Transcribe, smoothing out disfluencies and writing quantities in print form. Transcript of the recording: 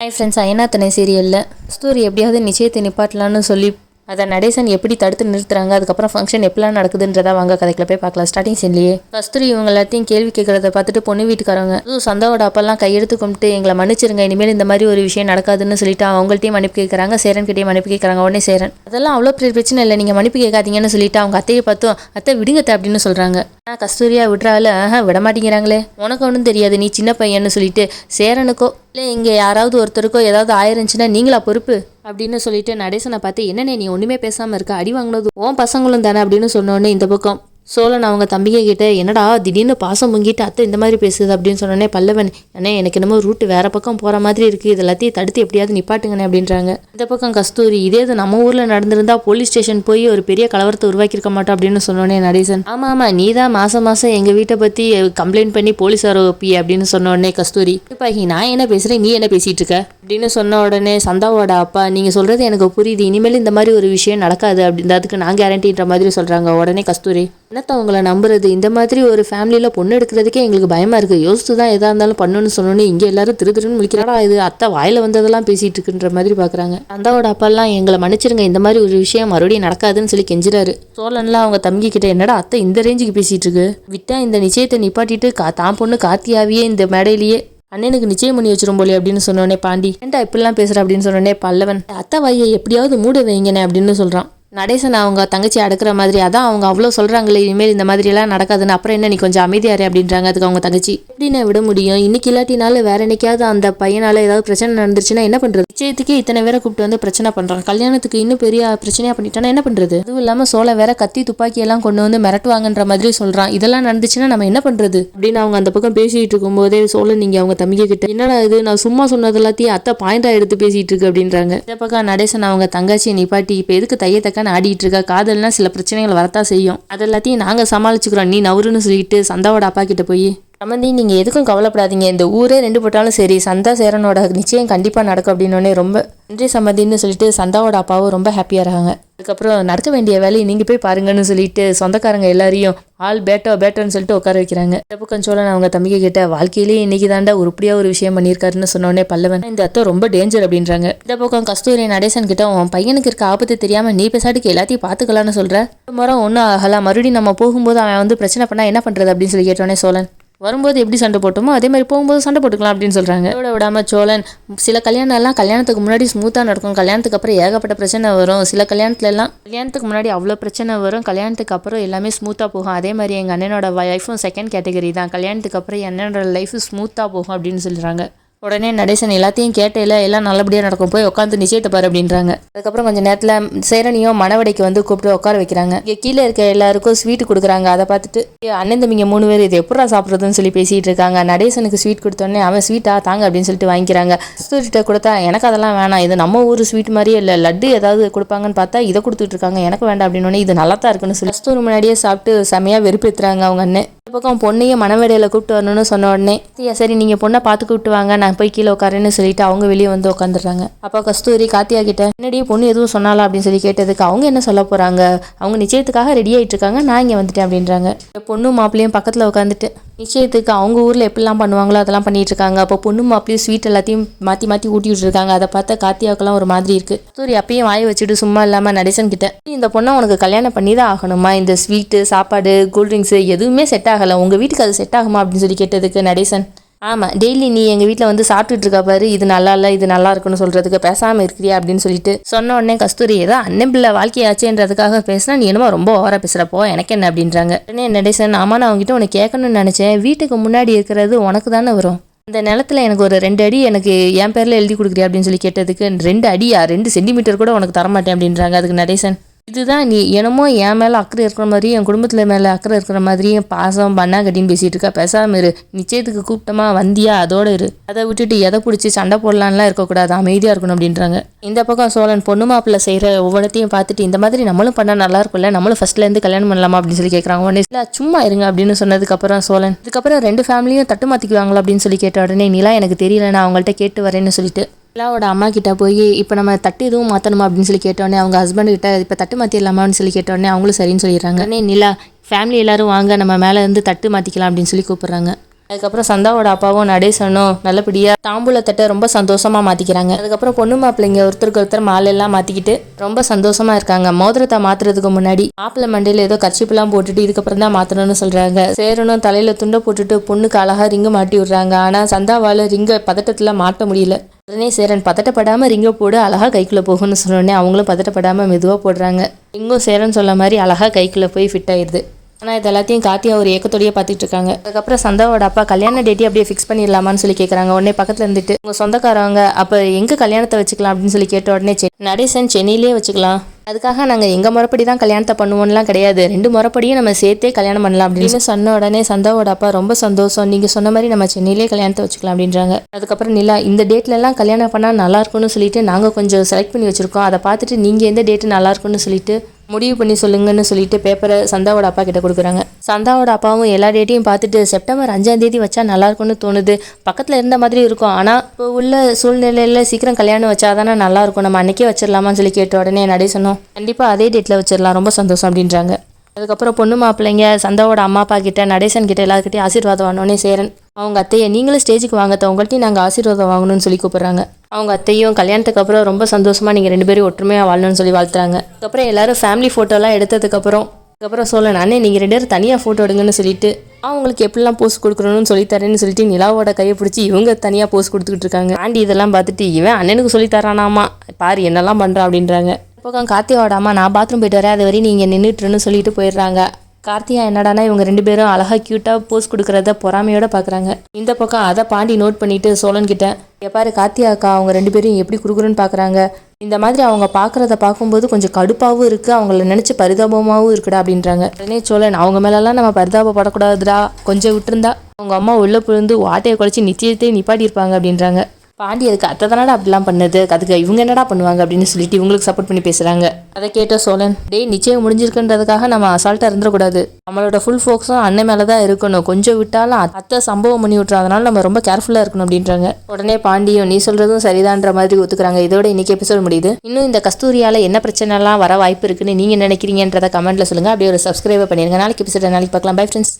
Hi friends, ஐநாத்தனை சீரியலில் கஸ்தூரி எப்படியாவது நிச்சயத்தை நிப்பாட்டலான்னு சொல்லி அதை நடேசன் எப்படி தடுத்து நிறுத்துறாங்க, அதுக்கப்புறம் ஃபங்க்ஷன் எப்படிலாம் நடக்குதுன்றதா வாங்க கதைக்குள்ள போய் பார்க்கலாம். ஸ்டார்டிங் சீன்லேயே கஸ்தூரி இவங்க எல்லாத்தையும் கேள்வி கேட்கறத பார்த்துட்டு பொண்ணு வீட்டுக்காரங்க சந்தாவோட அப்பெல்லாம் கையெடுத்து கும்பிட்டு எங்களை மன்னிச்சிருங்க, இனிமேல் இந்த மாதிரி ஒரு விஷயம் நடக்காதுன்னு சொல்லிட்டு அவங்கள்ட்டையும் மன்னிப்பு கேட்குறாங்க. சேரன் கிட்டேயும் மன்னிப்பு கேட்குறாங்க. உடனே சேரன் அதெல்லாம் அவ்வளோ பெரிய பிரச்சனை இல்லை, நீங்கள் மன்னிப்பு கேட்காதீங்கன்னு சொல்லிட்டு அவங்க அத்தையை பார்த்தோம் அத்தை விடுங்கத்தை அப்படின்னு சொல்கிறாங்க. ஆனால் கஸ்தூரியா விட்றால விட மாட்டேங்கிறாங்களே, உனக்கு ஒன்றும் தெரியாது நீ சின்ன பையன்னு சொல்லிட்டு சேரனுக்கோ இல்லை இங்கே யாராவது ஒருத்தருக்கோ ஏதாவது ஆயிருந்துச்சுன்னா நீங்களா பொறுப்பு அப்படின்னு சொல்லிட்டு நடேசனை பார்த்து என்னென்ன நீ ஒன்றுமே பேசாமல் இருக்க, அடி வாங்கினது உன் பசங்களும் தானே அப்படின்னு சொன்னோடனே இந்த பக்கம் சோழன் அவங்க தம்பிங்க கிட்ட என்னடா திடீர்னு பாசம் முங்கிட்டு அத்தை இந்த மாதிரி பேசுது அப்படின்னு சொன்னோடனே பல்லவன் அண்ணே எனக்கு என்னமோ ரூட்டு வேற பக்கம் போகிற மாதிரி இருக்குது, இது எல்லாத்தையும் தடுத்து எப்படியாவது நிப்பாட்டுங்கண்ணே அப்படின்றாங்க. இந்த பக்கம் கஸ்தூரி இதே இது நம்ம ஊரில் நடந்திருந்தா போலீஸ் ஸ்டேஷன் போய் ஒரு பெரிய கலவரத்தை உருவாக்கியிருக்க மாட்டோம் அப்படின்னு சொன்னோடனே நடேசன் ஆமாம் நீ தான் மாதம் எங்கள் வீட்டை பற்றி கம்ப்ளைண்ட் பண்ணி போலீஸ் வர வைப்பி அப்படின்னு சொன்ன உடனே கஸ்தூரி இப்போ நான் என்ன பேசுகிறேன் நீ என்ன பேசிகிட்டு இருக்க அப்படின்னு சொன்ன உடனே சந்தாவோட அப்பா நீங்கள் சொல்கிறது எனக்கு புரியுது, இனிமேல் இந்த மாதிரி ஒரு விஷயம் நடக்காது அப்படின்னு அதுக்கு நான் கேரண்டின்ற மாதிரி சொல்கிறாங்க. உடனே கஸ்தூரி என்னத்த அவங்கள நம்புறது, இந்த மாதிரி ஒரு ஃபேமிலியில் பொண்ணு எடுக்கிறதுக்கே எங்களுக்கு பயமாக இருக்குது, யோசித்து தான் எதாக இருந்தாலும் பண்ணணும்னு சொன்னோன்னே இங்கே எல்லாரும் திருன்னு முழிக்கிறாடா இது அத்தை வாயில் வந்ததெல்லாம் பேசிகிட்டு இருக்குன்ற மாதிரி பார்க்குறாங்க. அந்தாவோட அப்பாலாம் எங்களை மன்னிச்சிருங்க, இந்த மாதிரி ஒரு விஷயம் மறுபடியும் நடக்காதுன்னு சொல்லி கெஞ்சுறாரு. சோழன்லாம் அவங்க தம்பி கிட்ட என்னடா அத்தை இந்த ரேஞ்சுக்கு பேசிகிட்டு இருக்கு, விட்டா இந்த நிச்சயத்தை நிப்பாட்டிட்டு தான் பொண்ணு கார்த்தியாவையே இந்த மேடையிலேயே அண்ணனுக்கு நிச்சயம் பண்ணி வச்சிரும் போலே அப்படின்னு சொன்னோடனே பாண்டி ஏன்டா இப்படிலாம் பேசுற அப்படின்னு சொன்னோடனே பல்லவன் அத்தை வாயை எப்படியாவது மூட வைங்கனே அப்படின்னு சொல்கிறான். நடேசன் அவங்க தங்கச்சி அடக்கிற மாதிரி அதான் அவங்க அவ்வளோ சொல்கிறாங்களே இனிமேல் இந்த மாதிரியெல்லாம் நடக்காதுன்னு, அப்புறம் என்ன நீ கொஞ்சம் அமைதியாரே அப்படின்றாங்க. அதுக்கு அவங்க தங்கச்சி எப்படி நான் விட முடியும், இன்னைக்கு இல்லாட்டினால வேற என்னைக்காவது அந்த பையனால ஏதாவது பிரச்சனை நடந்துருச்சுன்னா என்ன பண்ணுறது, நிச்சயத்துக்கே இத்தனை பேரை கூப்பிட்டு வந்து பிரச்சனை பண்ணுறாங்க, கல்யாணத்துக்கு இன்னும் பெரிய பிரச்சனையாக பண்ணிட்டானா என்ன பண்ணுறது, அதுவும் இல்லாமல் சோழ வேற கத்தி துப்பாக்கி எல்லாம் கொண்டு வந்து மிரட்டுவாங்கன்ற மாதிரி சொல்கிறான், இதெல்லாம் நடந்துச்சுன்னா நம்ம என்ன பண்ணுறது அப்படின்னு அவங்க அந்த பக்கம் பேசிகிட்டு இருக்கும்போதே சோழன் நீங்கள் அவங்க தம்பிக்க கிட்ட என்னடா இது நான் சும்மா சொன்னது எல்லாத்தையும் அத்தை பாயிண்டா எடுத்து பேசிகிட்டு இருக்கு அப்படின்றாங்க. இந்த பக்கம் நடேசன் அவங்க தங்கச்சியை நிப்பாட்டி இப்போ எதுக்கு தையத்தக்க ஆடிட்டு இருக்கா, காதல்னா சில பிரச்சனைகள் வரத்தான் செய்யும், அது எல்லாத்தையும் நாங்கள் சமாளிச்சுக்கிறோம் நீ நவருன்னு சொல்லிட்டு சந்தாவோட அப்பா கிட்ட போய் சம்மந்தி நீங்கள் எதுக்கும் கவலைப்படாதீங்க, இந்த ஊரே ரெண்டு போட்டாலும் சரி சந்தா சேரனோட நிச்சயம் கண்டிப்பாக நடக்கும் அப்படின்னோடனே ரொம்ப நன்றி சம்மந்தின்னு சொல்லிட்டு சந்தாவோட அப்பாவும் ரொம்ப ஹாப்பியாக இருக்காங்க. அதுக்கப்புறம் நடக்க வேண்டிய வேலையை நீங்கள் போய் பாருங்கன்னு சொல்லிட்டு சொந்தக்காரங்க எல்லாரையும் ஆள் பேட்டோன்னு சொல்லிட்டு உட்கார வைக்கிறாங்க. பக்கம் சோழன் அவங்க தம்பிக்க கிட்ட வாழ்க்கையிலேயே இன்னைக்கு தாண்டா உருப்படியாக ஒரு விஷயம் பண்ணியிருக்காருன்னு சொன்னோடனே பல்லவன் இந்த அத்தை ரொம்ப டேஞ்சர் அப்படின்றாங்க. இந்த பக்கம் கஸ்தூரி நடேசன் கிட்ட உன் பையனுக்கு இருக்க ஆபத்து தெரியாமல் நீ பேசாட்டுக்கு எல்லாத்தையும் பார்த்துக்கலான்னு சொல்கிற, முறை ஒன்றும் ஆகலாம் மறுபடியும் நம்ம போகும்போது அவன் வந்து பிரச்சனை பண்ணால் என்ன பண்ணுறது அப்படின்னு சொல்லி கேட்டோடனே சோழன் வரும்போது எப்படி சண்டை போட்டோமோ அதே மாதிரி போகும்போது சண்டை போட்டுக்கலாம் அப்படின்னு சொல்கிறாங்க. இதோட விடாமல் சோழன் சில கல்யாணம்லாம் கல்யாணத்துக்கு முன்னாடி ஸ்மூத்தாக நடக்கும், கல்யாணத்துக்கு அப்புறம் ஏகப்பட்ட பிரச்சனை வரும், சில கல்யாணத்துக்கு முன்னாடி அவ்வளோ பிரச்சனை வரும், கல்யாணத்துக்கு அப்புறம் எல்லாமே ஸ்மூத்தாக போகும், அதே மாதிரி எங்கள் அண்ணனோட லைஃபும் செகண்ட் கேட்டகரி தான், கல்யாணத்துக்கு அப்புறம் என் அண்ணனோட லைஃப் ஸ்மூத்தாக போகும் அப்படின்னு சொல்கிறாங்க. உடனே நடேசன் எல்லாத்தையும் கேட்டையில எல்லாம் நல்லபடியாக நடக்கும், போய் உட்காந்து நிச்சயத்தை பாரு அப்படின்றாங்க. அதுக்கப்புறம் கொஞ்சம் நேரத்தில் சேரனையும் மணவடைக்கு வந்து கூப்பிட்டு உட்கார வைக்கிறாங்க. இங்கே கீழே இருக்க எல்லாருக்கும் ஸ்வீட் கொடுக்குறாங்க. அதை பார்த்துட்டு அண்ணன் தம்பிங்க 3 பேர் இது எப்படா சாப்பிட்றதுன்னு சொல்லி பேசிகிட்டு இருக்காங்க. நடேசனுக்கு ஸ்வீட் கொடுத்தோடனே அவன் ஸ்வீட்டா தாங்க அப்படின்னு சொல்லிட்டு வாங்கிக்கிறாங்க. கஸ்தூரிட்ட கொடுத்தா எனக்கு அதெல்லாம் வேணாம், இது நம்ம ஊர் ஸ்வீட் மாதிரியே இல்லை, லட்டு ஏதாவது கொடுப்பாங்கன்னு பார்த்தா இதை கொடுத்துட்டு இருக்காங்க, எனக்கு வேண்டாம் அப்படின்னோடனே இது நல்லா தான் இருக்குன்னு சொல்லி கஸ்தூரி முன்னாடியே சாப்பிட்டு செமையாக வெறுப்பேற்றுறாங்க அவங்க அண்ணன். பக்கம் பொண்ணையும் மணவடையில் கூப்பிட்டு வரணும்னு சொன்ன உடனே சரி நீங்கள் பொண்ணை பார்த்து கூப்பிட்டு வாங்க நான் போய் கீழே உட்காருன்னு சொல்லிட்டு அவங்க வெளியே வந்து உட்காந்துடுறாங்க. அப்போ கஸ்தூரி கார்த்தியா கிட்ட என்னடி பொண்ணு எதுவும் சொன்னாலா அப்படின்னு சொல்லி கேட்டதுக்கு அவங்க என்ன சொல்ல போகிறாங்க, அவங்க நிச்சயத்துக்காக ரெடி ஆகிட்டு இருக்காங்க, நான் இங்கே வந்துட்டேன் அப்படின்றாங்க. பொண்ணும் மாப்பிள்ளையும் பக்கத்தில் உட்காந்துட்டு நிச்சயத்துக்கு அவங்க ஊரில் எப்படிலாம் பண்ணுவாங்களோ அதெல்லாம் பண்ணிட்டு இருக்காங்க. அப்போ பொண்ணு மாப்பிள்ளையும் ஸ்வீட் எல்லாத்தையும் மாற்றி மாற்றி ஊட்டி விட்டுருக்காங்க. அதை பார்த்தா கார்த்தியாவுக்கெல்லாம் ஒரு மாதிரி இருக்குது. கஸ்தூரி அப்பயும் வாயை வச்சுட்டு சும்மா இல்லாமல் நடேசன் கிட்ட இந்த பொண்ணை உனக்கு கல்யாணம் பண்ணி தான் ஆகணுமா, இந்த ஸ்வீட்டு சாப்பாடு கூல்ட்ரிங்க்ஸு எதுவுமே செட் ஆகலை, உங்கள் வீட்டுக்கு அது செட் ஆகுமா அப்படின்னு சொல்லி கேட்டதுக்கு நடேசன் ஆமாம் டெய்லி நீ எங்கள் வீட்டில் வந்து சாப்பிட்டுட்டு இருக்கா பாரு, இது நல்லா இல்லை இது நல்லா இருக்குன்னு சொல்கிறதுக்கு பேசாமல் இருக்கிறியா அப்படின்னு சொல்லிட்டு சொன்ன உடனே கஸ்தூரி ஏதோ அண்ணன் பிள்ளை வாழ்க்கையாச்சேன்றதுக்காக பேசினா நீ என்னமோ ரொம்ப ஓவராக பேசுகிறப்போ எனக்கு என்ன அப்படின்றாங்க. உடனே நடேசன் ஆமா நான் அவங்ககிட்ட உனக்கு கேட்கணும்னு நினச்சேன், வீட்டுக்கு முன்னாடி இருக்கிறது உனக்கு தானே வரும், அந்த நிலத்தில் எனக்கு ஒரு 2 அடி எனக்கு என் பேரில் எழுதி கொடுக்குறியா அப்படின்னு சொல்லி கேட்டதுக்கு 2 அடியா 2 சென்டிமீட்டர் கூட உனக்கு தரமாட்டேன் அப்படின்றாங்க. அதுக்கு நடேசன் இதுதான் நீ என்னமோ என் மேலே அக்கறை இருக்கிற மாதிரியும் என் குடும்பத்தில் மேலே அக்கறை இருக்கிற மாதிரியும் பாசம் பண்ணா கட்டின்னு பேசிகிட்டு இருக்கா, பேசாமல் இரு, நிச்சயத்துக்கு கூப்பிட்டமா வந்தியா அதோட இரு, அதை விட்டுட்டு எதை பிடிச்சி சண்டை போடலான்லாம் இருக்கக்கூடாது, அமைதியாக இருக்கணும் அப்படின்றாங்க. இந்த பக்கம் சோழன் பொண்ணு மாப்பிள்ளை செய்கிற ஒவ்வொன்றத்தையும் பார்த்துட்டு இந்த மாதிரி நம்மளும் பண்ணால் நல்லா இருக்கும்ல, நம்மளும் ஃபர்ஸ்ட்லேருந்து கல்யாணம் பண்ணலாமா அப்படின்னு சொல்லி கேட்குறாங்க. உடனே இல்லை சும்மா இருங்க அப்படின்னு சொன்னதுக்கப்புறம் சோழன் இதுக்கப்புறம் 2 ஃபேமிலியும் தட்டு மாற்றிக்குவாங்களா அப்படின்னு சொல்லி கேட்ட உடனே நிலா எனக்கு தெரியல நான் அவங்கள்ட்ட கேட்டு வரேன்னு சொல்லிட்டு நிலாவோட அம்மா கிட்ட போய் இப்போ நம்ம தட்டு எதுவும் மாற்றணுமா அப்படின்னு சொல்லி கேட்டோடனே அவங்க ஹஸ்பண்ட் கிட்ட இப்போ தட்டு மாற்றிடலாமான்னு சொல்லி கேட்டோடனே அவங்களும் சரின்னு சொல்லிடுறாங்க. உடனே நிலா ஃபேமிலி எல்லோரும் வாங்க நம்ம மேலே இருந்து தட்டு மாற்றிக்கலாம் அப்படின்னு சொல்லி கூப்பிட்றாங்க. அதுக்கப்புறம் சந்தாவோட அப்பாவும் நடேசனும் நல்லபடியாக தாம்பூலத்தட்டை ரொம்ப சந்தோஷமாக மாற்றிக்கிறாங்க. அதுக்கப்புறம் பொண்ணு மாப்பிள்ளைங்க ஒருத்தருக்கு ஒருத்தர் மாலையெல்லாம் மாற்றிக்கிட்டு ரொம்ப சந்தோஷமாக இருக்காங்க. மோதிரத்தை மாற்றுறதுக்கு முன்னாடி மாப்பிள்ளை மண்டையில் ஏதோ கர்ச்சிப்பெல்லாம் போட்டுட்டு இதுக்கப்புறம் தான் மாற்றணும்னு சொல்கிறாங்க. சேரனும் தலையில் துண்டை போட்டுட்டு பொண்ணுக்கு அழகாக ரிங்கு மாட்டி விடுறாங்க. ஆனால் சந்தாவால் ரிங்கை பதட்டத்தில் மாட்ட முடியல. உடனே சேரன் பதட்டப்படாமல் ரிங்கை போடு அழகாக கைக்குள்ளே போகும்னு சொன்னோடனே அவங்களும் பதட்டப்படாமல் மெதுவாக போடுறாங்க. ரிங்கும் சேரன் சொல்ல மாதிரி அழகாக கைக்குள்ளே போய் ஃபிட் ஆயிடுது. ஆனால் இது எல்லாத்தையும் கார்த்தியா ஒரு ஏக்கத்தோடையே பார்த்துட்டு இருக்காங்க. அதுக்கப்புறம் சந்தாவோட அப்பா கல்யாண டேட்டி அப்படியே ஃபிக்ஸ் பண்ணிடலாமான்னு சொல்லி கேட்குறாங்க. உடனே பக்கத்தில் இருந்துட்டு உங்கள் சொந்தக்காரவங்க அப்போ எங்கே கல்யாணத்தை வச்சுக்கலாம் அப்படின்னு சொல்லி கேட்ட உடனே நடேசன் சென்னையிலே வச்சுக்கலாம், அதுக்காக நாங்கள் எங்கள் முறைப்படி தான் கல்யாணத்தை பண்ணுவோம்லாம் கிடையாது, 2 முறைப்படியும் நம்ம சேர்த்தே கல்யாணம் பண்ணலாம் அப்படின்னு சொன்ன உடனே சந்தாவோட அப்பா ரொம்ப சந்தோஷம், நீங்கள் சொன்ன மாதிரி நம்ம சென்னையிலே கல்யாணத்தை வச்சுக்கலாம் அப்படின்றாங்க. அதுக்கப்புறம் நிலா இந்த டேட்லலாம் கல்யாணம் பண்ணால் நல்லாயிருக்கும்னு சொல்லிட்டு நாங்கள் கொஞ்சம் செலக்ட் பண்ணி வச்சுருக்கோம், அதை பார்த்துட்டு நீங்கள் எந்த டேட்டு நல்லாயிருக்குன்னு சொல்லிட்டு முடிவு பண்ணி சொல்லுங்கன்னு சொல்லிட்டு பேப்பரை சந்தாவோட அப்பா கிட்ட கொடுக்குறாங்க. சந்தாவோட அப்பாவும் எல்லா டேட்டையும் பார்த்துட்டு செப்டம்பர் 5ஆம் தேதி வச்சா நல்லா இருக்கும்னு தோணுது, பக்கத்தில் இருந்த மாதிரி இருக்கும், ஆனால் இப்போ உள்ள சூழ்நிலையில் சீக்கிரம் கல்யாணம் வச்சா தானே நல்லா இருக்கும், நம்ம அன்னைக்கே வச்சிடலாமான்னு சொல்லி கேட்ட உடனே நடேசனும் கண்டிப்பாக அதே டேட்டில் வச்சிடலாம், ரொம்ப சந்தோஷம் அப்படின்றாங்க. அதுக்கப்புறம் பொண்ணு மாப்பிள்ளைங்க சந்தாவோட அம்மா அப்பா கிட்ட நடேசன் கிட்ட எல்லாருக்கிட்டையும் ஆசீர்வாதம் வாங்கினோடனே சேரன் அவங்க அத்தையை நீங்களும் ஸ்டேஜுக்கு வாங்கத்த உங்கள்கிட்டையும் நாங்கள் ஆசீர்வாதம் வாங்கணும்னு சொல்லி கூப்பிட்றாங்க. அவங்க அத்தையும் கல்யாணத்துக்கு அப்புறம் ரொம்ப சந்தோஷமாக நீங்கள் 2 பேரும் ஒற்றுமையாக வாழணும்னு சொல்லி வாழ்த்துறாங்க. அதுக்கப்புறம் எல்லாரும் ஃபேமிலி ஃபோட்டோலாம் எடுத்ததுக்கப்புறம் சொல்லணும் அண்ணே நீங்கள் 2 பேரும் தனியாக ஃபோட்டோ எடுங்கன்னு சொல்லிட்டு அவங்களுக்கு எப்படிலாம் போஸ்ட் கொடுக்கணும்னு சொல்லித்தரேன்னு சொல்லிட்டு நிலாவோட கையை பிடிச்சி இவங்க தனியாக போஸ்ட் கொடுத்துக்கிட்டு இருக்காங்க. ஆண்டி இதெல்லாம் பார்த்துட்டு இவன் அண்ணனுக்கு சொல்லித்தரானாமா பாரு என்னெல்லாம் பண்ணுறான் அப்படின்றாங்க. பக்கம் கார்த்தியோட அம்மா நான் பாத்ரூம் போயிட்டு வரேன் அது வரையும் நீங்கள் நின்றுட்டுருன்னு சொல்லிட்டு போயிடுறாங்க. கார்த்தியா என்னடானா இவங்க 2 பேரும் அழகாக க்யூட்டாக போஸ்ட் கொடுக்குறத பொறாமையோட பார்க்குறாங்க. இந்த பக்கம் அதை பாண்டி நோட் பண்ணிட்டு சோழன் கிட்ட எப்பாரு கார்த்தியா அக்கா அவங்க 2 பேரும் எப்படி கொடுக்குறோன்னு பார்க்குறாங்க, இந்த மாதிரி அவங்க பார்க்குறத பார்க்கும்போது கொஞ்சம் கடுப்பாகவும் இருக்குது, அவங்கள நினச்சி பரிதாபமாகவும் இருக்குடா அப்படின்றாங்க. உடனே சோழன் அவங்க மேலெல்லாம் நம்ம பரிதாபப்படக்கூடாதுடா, கொஞ்சம் விட்டுருந்தா அவங்க அம்மா உள்ளே புழுந்து வாட்டையை குறைச்சி நிச்சயத்தையும் நிப்பாட்டியிருப்பாங்க அப்படின்றாங்க. பாண்டி அதுக்கு அத்தை தானடா அப்படிலாம் பண்ணது, அதுக்கு இவங்க என்னடா பண்ணுவாங்க அப்படின்னு சொல்லிட்டு இவங்களுக்கு சப்போர்ட் பண்ணி பேசுகிறாங்க. அதை கேட்ட சோழன் டேய் நிச்சயம் முடிஞ்சிருக்குன்றதுக்காக நம்ம அசால்ட்டாக இருந்துடக்கூடாது, நம்மளோட ஃபுல் ஃபோக்கஸும் அண்ணன் மேலே தான் இருக்கணும், கொஞ்சம் விட்டாலும் அத்தை சம்பவம் பண்ணி விட்டுரும், அதனால நம்ம ரொம்ப கேர்ஃபுல்லாக இருக்கணும் அப்படின்றாங்க. உடனே பாண்டியும் நீ சொல்கிறதும் சரிதான்ற மாதிரி ஒத்துக்கிறாங்க. இதோட இன்னைக்கு எபிசோட் முடியுது. இன்னும் இந்த கஸ்தூரியால் என்ன பிரச்சனைலாம் வர வாய்ப்பு இருக்குன்னு நீங்கள் நினைக்கிறீங்கன்றதை கமெண்ட்டில் சொல்லுங்கள். அப்படியே ஒரு சப்ஸ்கிரைபர் பண்ணிடுங்க. நாளைக்கு எபிசோட நாளைக்கு பார்க்கலாம். Bye friends.